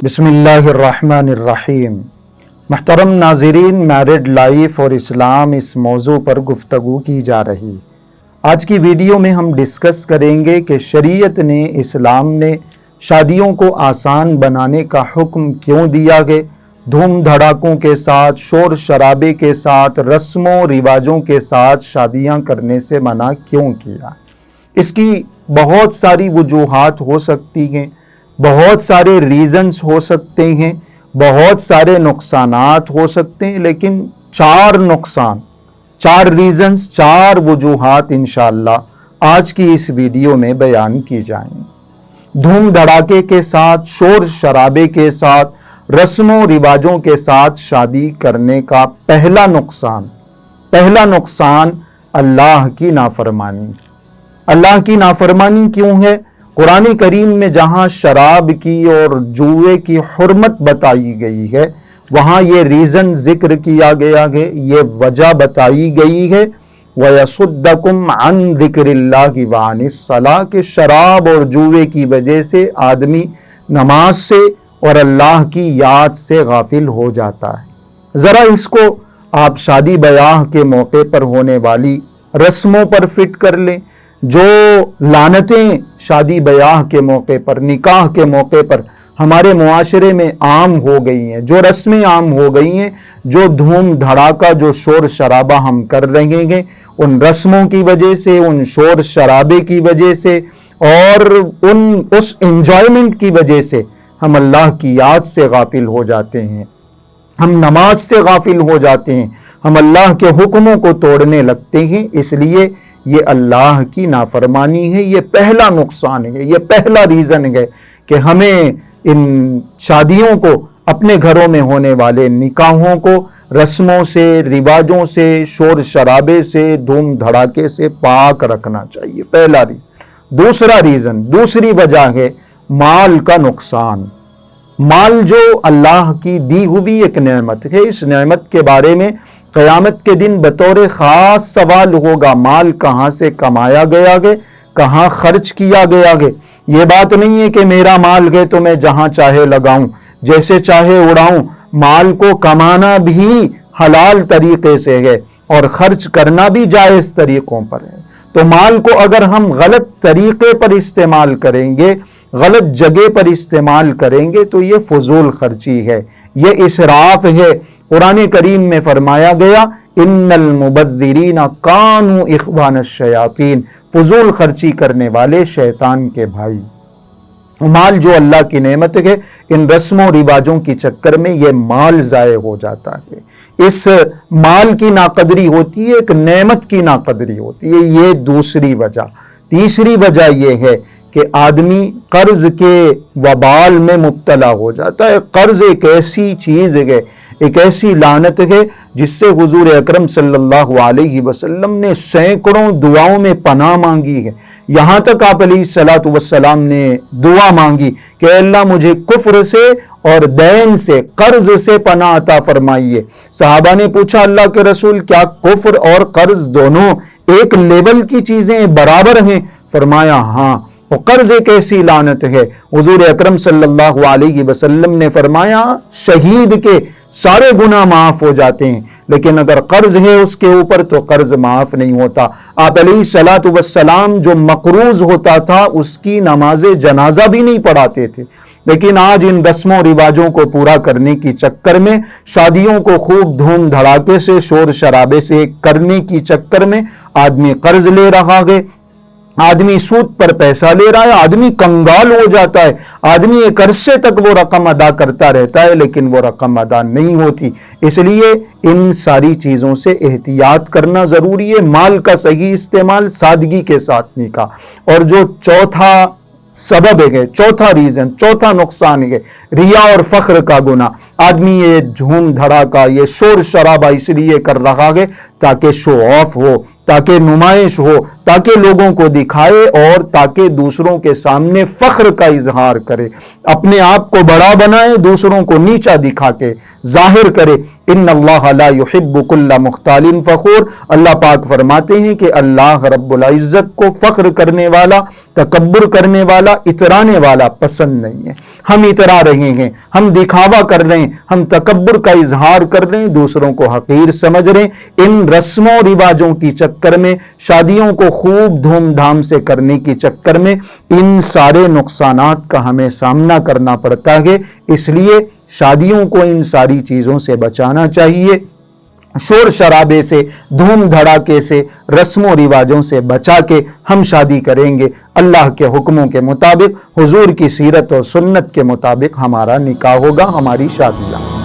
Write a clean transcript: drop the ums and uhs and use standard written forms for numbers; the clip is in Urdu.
بسم اللہ الرحمن الرحیم۔ محترم ناظرین، میرڈ لائف اور اسلام اس موضوع پر گفتگو کی جا رہی۔ آج کی ویڈیو میں ہم ڈسکس کریں گے کہ شریعت نے، اسلام نے شادیوں کو آسان بنانے کا حکم کیوں دیا ہے، دھوم دھڑاکوں کے ساتھ، شور شرابے کے ساتھ، رسم و رواجوں کے ساتھ شادیاں کرنے سے منع کیوں کیا۔ اس کی بہت ساری وجوہات ہو سکتی ہیں، بہت سارے ریزنز ہو سکتے ہیں، بہت سارے نقصانات ہو سکتے ہیں، لیکن چار ریزنز، چار وجوہات انشاءاللہ آج کی اس ویڈیو میں بیان کی جائیں۔ دھوم دھڑاکے کے ساتھ، شور شرابے کے ساتھ، رسم و رواجوں کے ساتھ شادی کرنے کا پہلا نقصان اللہ کی نافرمانی۔ اللہ کی نافرمانی کیوں ہے؟ قرآن کریم میں جہاں شراب کی اور جوئے کی حرمت بتائی گئی ہے، وہاں یہ ریزن ذکر کیا گیا ہے، یہ وجہ بتائی گئی ہے، وَيَصُدَّكُمْ عَنْ ذِكْرِ اللَّهِ وَعَنِ الصَّلَاةِ کہ شراب اور جوئے کی وجہ سے آدمی نماز سے اور اللہ کی یاد سے غافل ہو جاتا ہے۔ ذرا اس کو آپ شادی بیاہ کے موقع پر ہونے والی رسموں پر فٹ کر لیں۔ جو لعنتیں شادی بیاہ کے موقع پر، نکاح کے موقع پر ہمارے معاشرے میں عام ہو گئی ہیں، جو رسمیں عام ہو گئی ہیں، جو دھوم دھڑاکا، جو شور شرابہ ہم کر رہے ہیں، ان رسموں کی وجہ سے، ان شور شرابے کی وجہ سے اور اس انجوائمنٹ کی وجہ سے ہم اللہ کی یاد سے غافل ہو جاتے ہیں، ہم نماز سے غافل ہو جاتے ہیں، ہم اللہ کے حکموں کو توڑنے لگتے ہیں۔ اس لیے یہ اللہ کی نافرمانی ہے، یہ پہلا نقصان ہے، یہ پہلا ریزن ہے کہ ہمیں ان شادیوں کو، اپنے گھروں میں ہونے والے نکاحوں کو رسموں سے، رواجوں سے، شور شرابے سے، دھوم دھڑاکے سے پاک رکھنا چاہیے، پہلا ریزن۔ دوسری وجہ ہے مال کا نقصان۔ مال جو اللہ کی دی ہوئی ایک نعمت ہے، اس نعمت کے بارے میں قیامت کے دن بطور خاص سوال ہوگا، مال کہاں سے کمایا گیا ہے، کہاں خرچ کیا گیا ہے۔ یہ بات نہیں ہے کہ میرا مال ہے تو میں جہاں چاہے لگاؤں، جیسے چاہے اڑاؤں۔ مال کو کمانا بھی حلال طریقے سے ہے اور خرچ کرنا بھی جائز طریقوں پر ہے۔ تو مال کو اگر ہم غلط طریقے پر استعمال کریں گے، غلط جگہ پر استعمال کریں گے تو یہ فضول خرچی ہے، یہ اسراف ہے۔ قرآن کریم میں فرمایا گیا ان المبذرین کانوا اخوان الشیاطین، فضول خرچی کرنے والے شیطان کے بھائی۔ مال جو اللہ کی نعمت ہے، ان رسم و رواجوں کی چکر میں یہ مال ضائع ہو جاتا ہے۔ اس مال کی ناقدری ہوتی ہے، ایک نعمت کی ناقدری ہوتی ہے، یہ دوسری وجہ۔ تیسری وجہ یہ ہے کہ آدمی قرض کے وبال میں مبتلا ہو جاتا ہے۔ قرض ایک ایسی چیز ہے، ایک ایسی لعنت ہے جس سے حضور اکرم صلی اللہ علیہ وسلم نے سینکڑوں دعاؤں میں پناہ مانگی ہے۔ یہاں تک آپ علیہ الصلوۃ والسلام نے دعا مانگی کہ اے اللہ مجھے کفر سے اور دین سے، قرض سے پناہ عطا فرمائیے۔ صحابہ نے پوچھا اللہ کے رسول کیا کفر اور قرض دونوں ایک لیول کی چیزیں، برابر ہیں؟ فرمایا ہاں۔ وہ قرض ایک ایسی لعنت ہے، حضور اکرم صلی اللہ علیہ وسلم نے فرمایا شہید کے سارے گناہ معاف ہو جاتے ہیں، لیکن اگر قرض ہے اس کے اوپر تو قرض معاف نہیں ہوتا۔ آپ علیہ الصلوۃ والسلام جو مقروض ہوتا تھا اس کی نماز جنازہ بھی نہیں پڑھاتے تھے، لیکن آج ان رسم و رواجوں کو پورا کرنے کی چکر میں، شادیوں کو خوب دھوم دھڑاکے سے، شور شرابے سے کرنے کی چکر میں آدمی قرض لے رہا ہے، آدمی سود پر پیسہ لے رہا ہے، آدمی کنگال ہو جاتا ہے، آدمی ایک عرصے تک وہ رقم ادا کرتا رہتا ہے لیکن وہ رقم ادا نہیں ہوتی۔ اس لیے ان ساری چیزوں سے احتیاط کرنا ضروری ہے۔ مال کا صحیح استعمال، سادگی کے ساتھ نکاح۔ اور جو چوتھا سبب ہے، چوتھا ریزن، چوتھا نقصان ہے ریا اور فخر کا گناہ۔ آدمی یہ دھوم دھڑاکا، یہ شور شرابہ اس لیے کر رہا ہے تاکہ شو آف ہو، تاکہ نمائش ہو، تاکہ لوگوں کو دکھائے اور تاکہ دوسروں کے سامنے فخر کا اظہار کرے، اپنے آپ کو بڑا بنائے، دوسروں کو نیچا دکھا کے ظاہر کرے۔ ان اللہ لا يحب كل مختال فخور، اللہ پاک فرماتے ہیں کہ اللہ رب العزت کو فخر کرنے والا، تکبر کرنے والا، اترانے والا پسند نہیں ہے۔ ہم اترا رہے ہیں، ہم دکھاوا کر رہے ہیں، ہم تکبر کا اظہار کر رہے ہیں، دوسروں کو حقیر سمجھ رہے ہیں۔ ان رسموں رواجوں کی چکر میں، شادیوں کو خوب دھوم دھام سے کرنے کی چکر میں ان سارے نقصانات کا ہمیں سامنا کرنا پڑتا ہے۔ اس لیے شادیوں کو ان ساری چیزوں سے بچانا چاہیے، شور شرابے سے، دھوم دھڑاکے سے، رسم و رواجوں سے بچا کے ہم شادی کریں گے۔ اللہ کے حکموں کے مطابق، حضور کی سیرت و سنت کے مطابق ہمارا نکاح ہوگا، ہماری شادیاں۔